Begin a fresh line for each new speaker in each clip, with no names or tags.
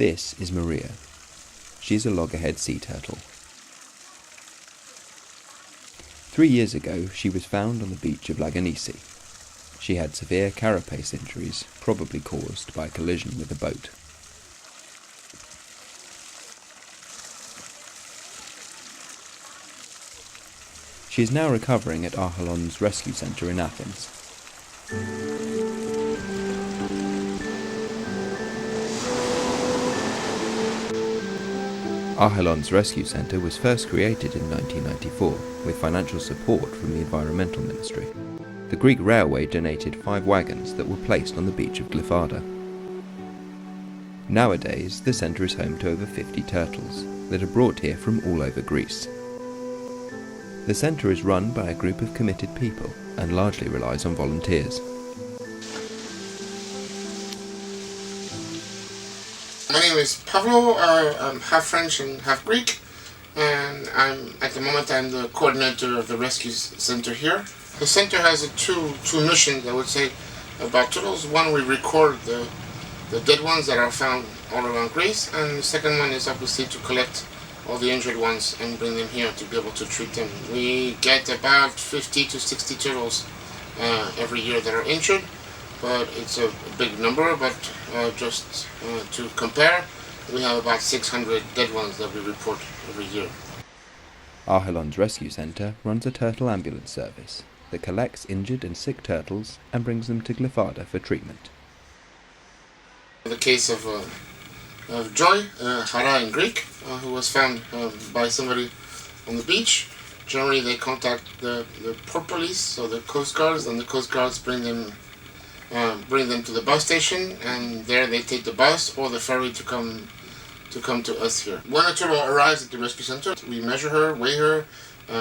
This is Maria. She's a loggerhead sea turtle. 3 years ago, she was found on the beach of Loggerheads. She had severe carapace injuries, probably caused by a collision with a boat. She is now recovering at Archelon's rescue centre in Athens. Archelon's rescue centre was first created in 1994 with financial support from the Environmental Ministry. The Greek railway donated 5 wagons that were placed on the beach of Glyfada. Nowadays, the centre is home to over 50 turtles that are brought here from all over Greece. The centre is run by a group of committed people and largely relies on volunteers.
My name is Pavlo. I'm half French and half Greek, and at the moment I'm the coordinator of the rescue center here. The center has two missions, I would say, about turtles. One, we record the dead ones that are found all around Greece, and the second one is obviously to collect all the injured ones and bring them here to be able to treat them. We get about 50 to 60 turtles every year that are injured, but it's a big number. But just to compare, we have about 600 dead ones that we report every year.
Archelon's rescue centre runs a turtle ambulance service that collects injured and sick turtles and brings them to Glyfada for treatment.
The case of Joy, Hara in Greek, who was found by somebody on the beach. Generally they contact the port police, so the coast guards, and the coast guards bring them to the bus station, and there they take the bus or the ferry to come to us here. When a turtle arrives at the rescue center, we measure her, weigh her,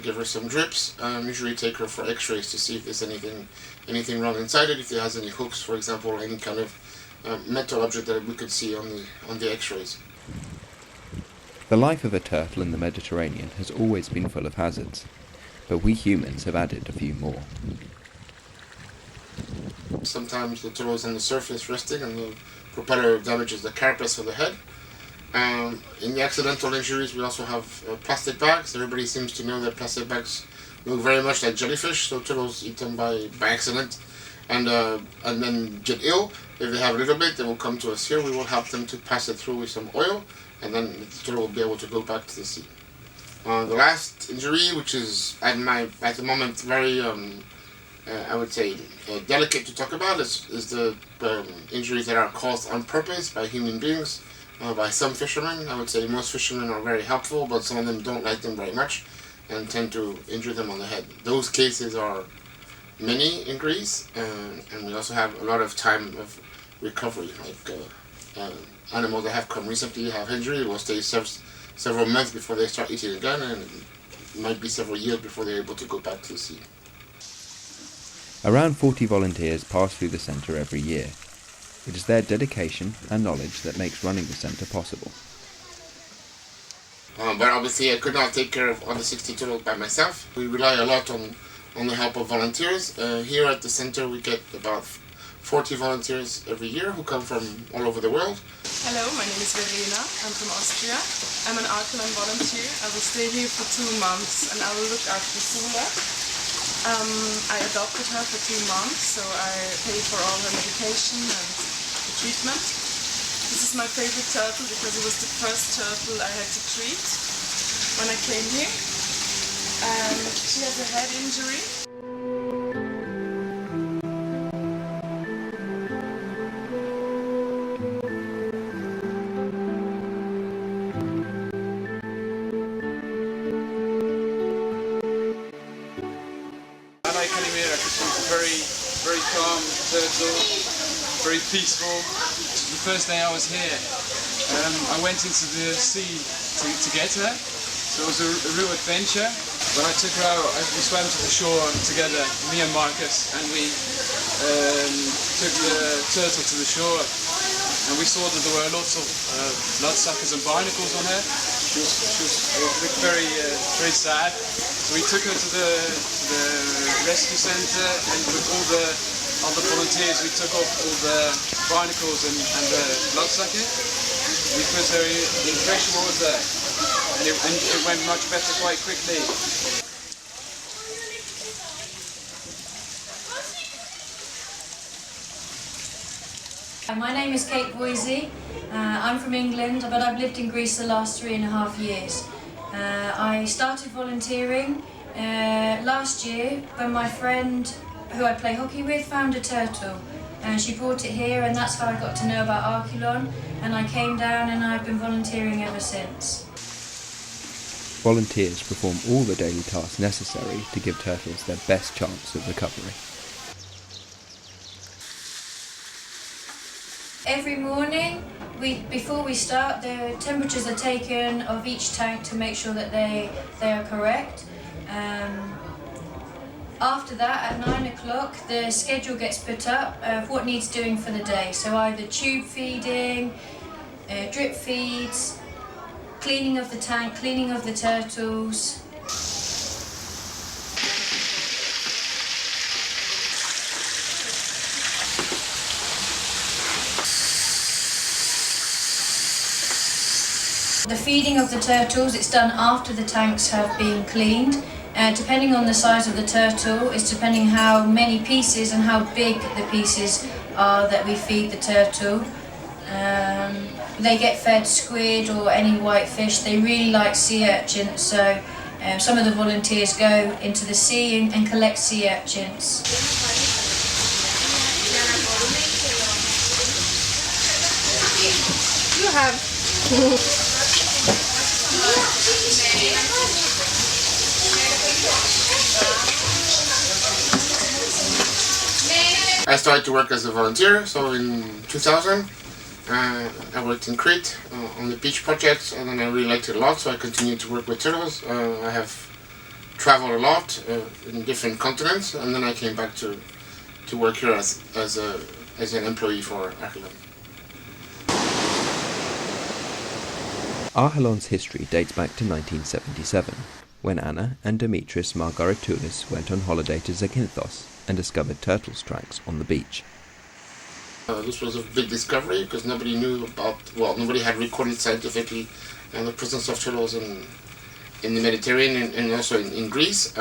give her some drips, usually take her for x-rays to see if there's anything wrong inside it, if it has any hooks, for example, or any kind of metal object that we could see on the x-rays.
The life of a turtle in the Mediterranean has always been full of hazards, but we humans have added a few more.
Sometimes the turtle is on the surface resting and the propeller damages the carapace of the head. In the accidental injuries we also have plastic bags. Everybody seems to know that plastic bags look very much like jellyfish, so turtles eat them by accident and then get ill. If they have a little bit, they will come to us here. We will help them to pass it through with some oil, and then the turtle will be able to go back to the sea. The last injury, which is at the moment very I would say delicate to talk about, is the injuries that are caused on purpose by human beings, by some fishermen. I would say most fishermen are very helpful, but some of them don't like them very much and tend to injure them on the head. Those cases are many in Greece, and we also have a lot of time of recovery. Like animals that have come recently have injury, will stay several months before they start eating again, and it might be several years before they're able to go back to the sea.
Around 40 volunteers pass through the centre every year. It is their dedication and knowledge that makes running the centre possible.
But obviously I could not take care of all the 60 turtles by myself. We rely a lot on the help of volunteers. Here at the centre we get about 40 volunteers every year who come from all over the world.
Hello, my name is Verena. I'm from Austria. I'm an Archelon volunteer. I will stay here for 2 months and I will look after Sula. I adopted her for 2 months, so I pay for all her medication and the treatment. This is my favorite turtle because it was the first turtle I had to treat when I came here. She has a head injury.
Very calm turtle, very peaceful. The first day I was here, I went into the sea to get her, so it was a real adventure. When I took her out, we swam to the shore together, me and Marcus, and we took the turtle to the shore, and we saw that there were lots of bloodsuckers and barnacles on her. She looked very sad. So we took her to the rescue centre, and with all the other volunteers we took off all the barnacles and the bloodsucker. we put her in fresh water, and it went much better quite quickly.
My name is Kate Boise. I'm from England, but I've lived in Greece the last 3.5 years. I started volunteering last year when my friend who I play hockey with found a turtle. She brought it here, and that's how I got to know about Archelon, and I came down and I've been volunteering ever since.
Volunteers perform all the daily tasks necessary to give turtles their best chance of recovery.
Every morning, before we start, the temperatures are taken of each tank to make sure that they are correct. After that, at 9 o'clock, the schedule gets put up of what needs doing for the day. So either tube feeding, drip feeds, cleaning of the tank, cleaning of the turtles. The feeding of the turtles, it's done after the tanks have been cleaned. Depending on the size of the turtle, it's depending how many pieces and how big the pieces are that we feed the turtle. They get fed squid or any white fish. They really like sea urchins, so some of the volunteers go into the sea and collect sea urchins.
You have
I started to work as a volunteer, so in 2000 I worked in Crete on the beach project, and then I really liked it a lot, so I continued to work with turtles. I have traveled a lot in different continents, and then I came back to work here as an employee for Archelon.
Archelon's history dates back to 1977, when Anna and Dimitris Margaritoulis went on holiday to Zakynthos and discovered turtles' tracks on the beach.
This was a big discovery because nobody knew nobody had recorded scientifically the presence of turtles in the Mediterranean and also in Greece.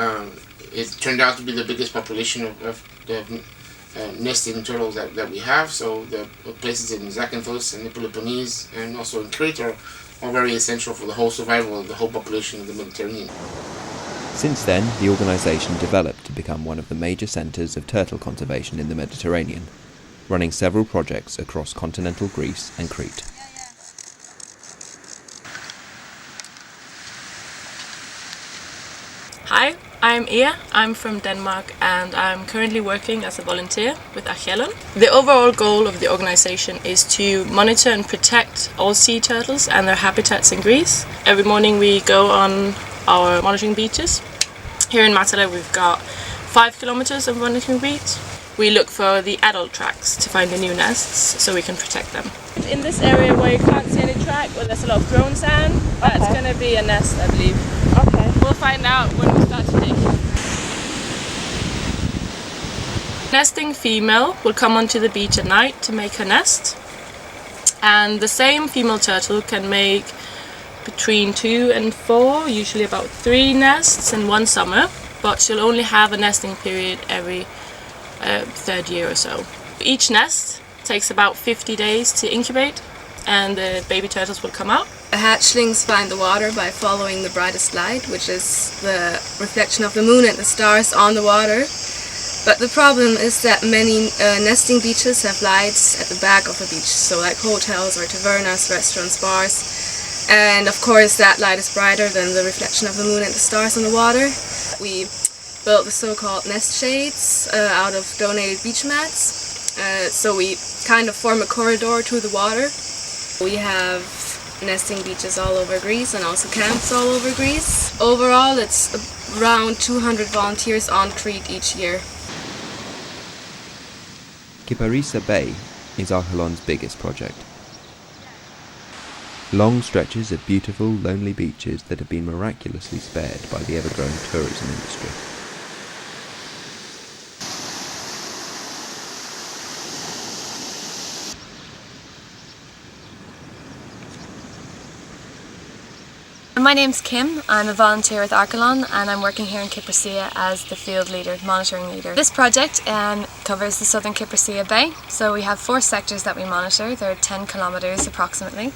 It turned out to be the biggest population of nesting turtles that we have, so the places in Zakynthos and the Peloponnese and also in Crete are very essential for the whole survival of the whole population of the Mediterranean.
Since then, the organisation developed to become one of the major centres of turtle conservation in the Mediterranean, running several projects across continental Greece and Crete.
Hi, I'm Ea. I'm from Denmark and I'm currently working as a volunteer with Archelon. The overall goal of the organisation is to monitor and protect all sea turtles and their habitats in Greece. Every morning we go on our monitoring beaches. Here in Matala we've got 5 kilometers of monitoring beach. We look for the adult tracks to find the new nests so we can protect them. In this area where you can't see any track, where there's a lot of grown sand, that's going to be a nest, I believe. Okay. We'll find out when we start to dig. Nesting female will come onto the beach at night to make her nest. And the same female turtle can make between 2 and 4, usually about 3 nests in one summer, but she'll only have a nesting period every 3rd year or so. Each nest takes about 50 days to incubate and the baby turtles will come out.
The hatchlings find the water by following the brightest light, which is the reflection of the moon and the stars on the water. But the problem is that many nesting beaches have lights at the back of the beach, so like hotels or tavernas, restaurants, bars. And of course that light is brighter than the reflection of the moon and the stars on the water. We built the so-called nest shades out of donated beach mats. So we kind of form a corridor to the water. We have nesting beaches all over Greece and also camps all over Greece. Overall it's around 200 volunteers on Crete each year.
Kyparissa Bay is Archelon's biggest project. Long stretches of beautiful, lonely beaches that have been miraculously spared by the ever-growing tourism industry.
My name's Kim. I'm a volunteer with Archelon and I'm working here in Kyprossia as the field leader, monitoring leader. This project covers the southern Kyprossia Bay. So we have 4 sectors that we monitor. They're 10 kilometres approximately.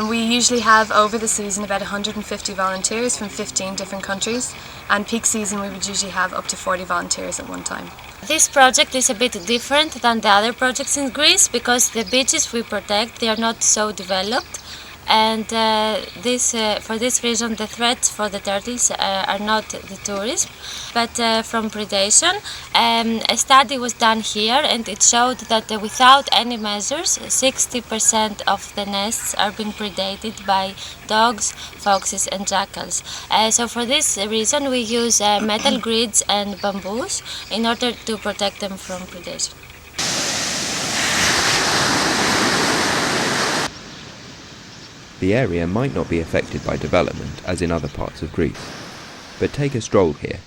We usually have over the season about 150 volunteers from 15 different countries, and peak season we would usually have up to 40 volunteers at one time.
This project is a bit different than the other projects in Greece because the beaches we protect, they are not so developed, and for this reason the threats for the turtles are not the tourism but from predation. A study was done here and it showed that without any measures 60% of the nests are being predated by dogs, foxes and jackals. So for this reason we use metal grids and bamboos in order to protect them from predation.
The area might not be affected by development as in other parts of Greece, but take a stroll here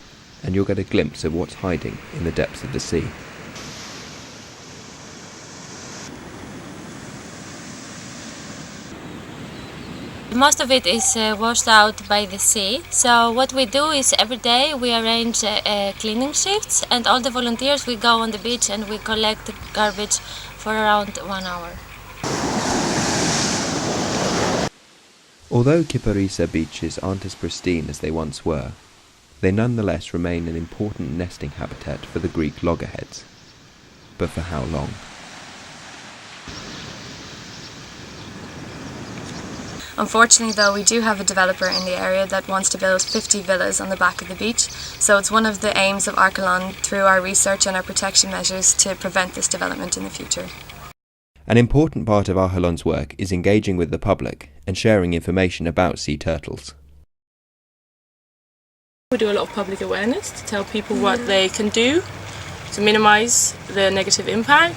and you'll get a glimpse of what's hiding in the depths of the sea.
Most of it is washed out by the sea, so what we do is every day we arrange cleaning shifts and all the volunteers we go on the beach and we collect the garbage for around 1 hour.
Although Kyparissia beaches aren't as pristine as they once were, they nonetheless remain an important nesting habitat for the Greek loggerheads. But for how long?
Unfortunately though, we do have a developer in the area that wants to build 50 villas on the back of the beach, so it's one of the aims of Archelon through our research and our protection measures to prevent this development in the future.
An important part of Archelon's work is engaging with the public and sharing information about sea turtles.
We do a lot of public awareness to tell people what they can do to minimise the negative impact,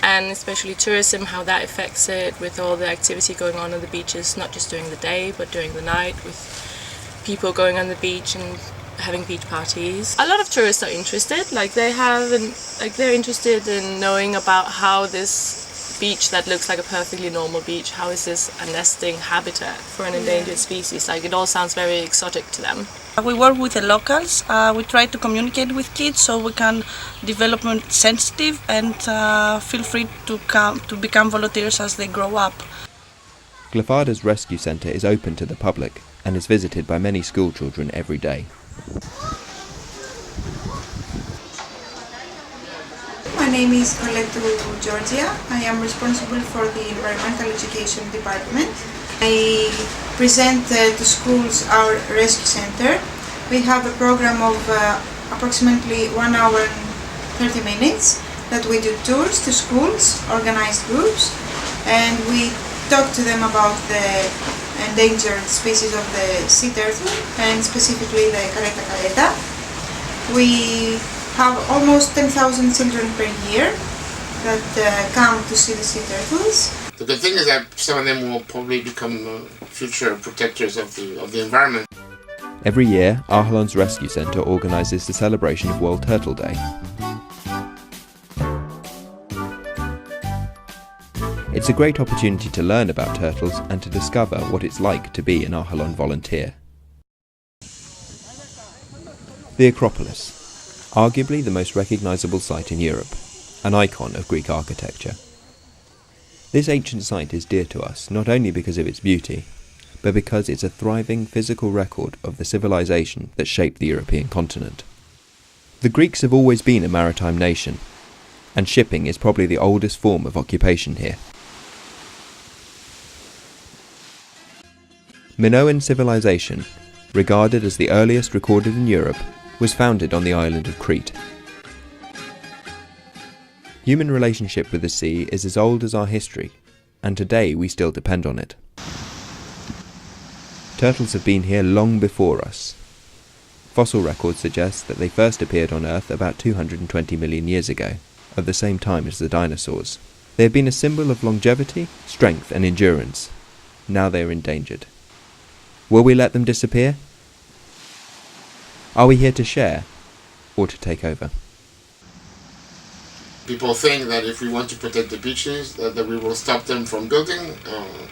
and especially tourism, how that affects it with all the activity going on the beaches, not just during the day but during the night, with people going on the beach and having beach parties. A lot of tourists are interested, they're interested in knowing about how this beach that looks like a perfectly normal beach, how is this a nesting habitat for an endangered species? It all sounds very exotic to them.
We work with the locals. We try to communicate with kids so we can development sensitive and feel free to become volunteers as they grow up.
Glyfada's rescue centre is open to the public and is visited by many school children every day.
My name is Coletu Georgia. I am responsible for the Environmental Education Department. I present to schools our rescue center. We have a program of approximately 1 hour and 30 minutes that we do tours to schools, organized groups, and we talk to them about the endangered species of the sea turtle and specifically the careta careta. We have almost 10,000 children per year that come to see the sea turtles.
The good thing is that some of them will probably become future protectors of the environment.
Every year, Archelon's Rescue Centre organises the celebration of World Turtle Day. It's a great opportunity to learn about turtles and to discover what it's like to be an Archelon volunteer. The Acropolis, arguably the most recognisable site in Europe, an icon of Greek architecture. This ancient site is dear to us not only because of its beauty, but because it's a thriving physical record of the civilization that shaped the European continent. The Greeks have always been a maritime nation, and shipping is probably the oldest form of occupation here. Minoan civilization, regarded as the earliest recorded in Europe, was founded on the island of Crete. Human relationship with the sea is as old as our history, and today we still depend on it. Turtles have been here long before us. Fossil records suggest that they first appeared on Earth about 220 million years ago, at the same time as the dinosaurs. They have been a symbol of longevity, strength and endurance. Now they are endangered. Will we let them disappear? Are we here to share, or to take over?
People think that if we want to protect the beaches, that we will stop them from building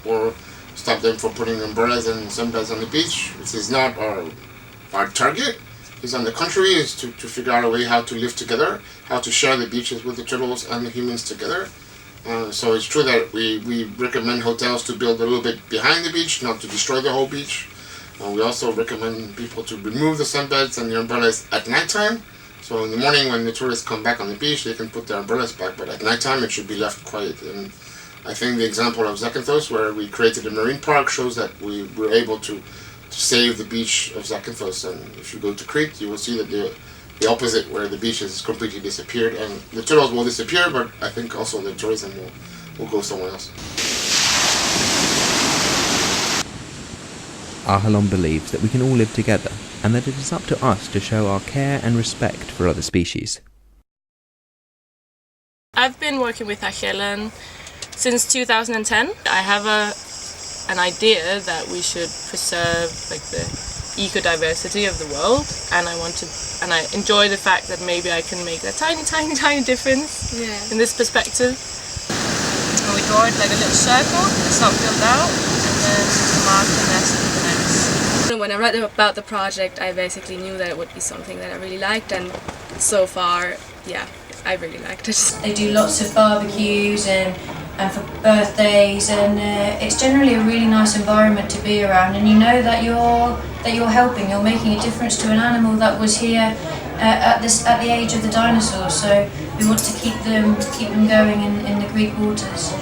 or stop them from putting umbrellas and sunbeds on the beach. This is not our target. Is on the contrary, is to figure out a way how to live together, how to share the beaches with the turtles and the humans together. So it's true that we recommend hotels to build a little bit behind the beach, not to destroy the whole beach. We also recommend people to remove the sunbeds and the umbrellas at nighttime. So in the morning when the tourists come back on the beach, they can put their umbrellas back, but at nighttime it should be left quiet. And I think the example of Zakynthos, where we created a marine park, shows that we were able to save the beach of Zakynthos. And if you go to Crete, you will see that the opposite, where the beach has completely disappeared, and the turtles will disappear, but I think also the tourism will go somewhere else.
Arhelon believes that we can all live together, and that it is up to us to show our care and respect for other species.
I've been working with Arhelon since 2010. I have an idea that we should preserve the eco-diversity of the world, and I enjoy the fact that maybe I can make a tiny difference in this perspective. And we draw it like a little circle, it's not filled out, and then mark the nest with the next.
When I read about the project, I basically knew that it would be something that I really liked, and so far, yeah, I really liked it.
They do lots of barbecues and for birthdays, and it's generally a really nice environment to be around, and you know that you're helping, you're making a difference to an animal that was here at the age of the dinosaurs. So we want to keep them going in the Greek waters.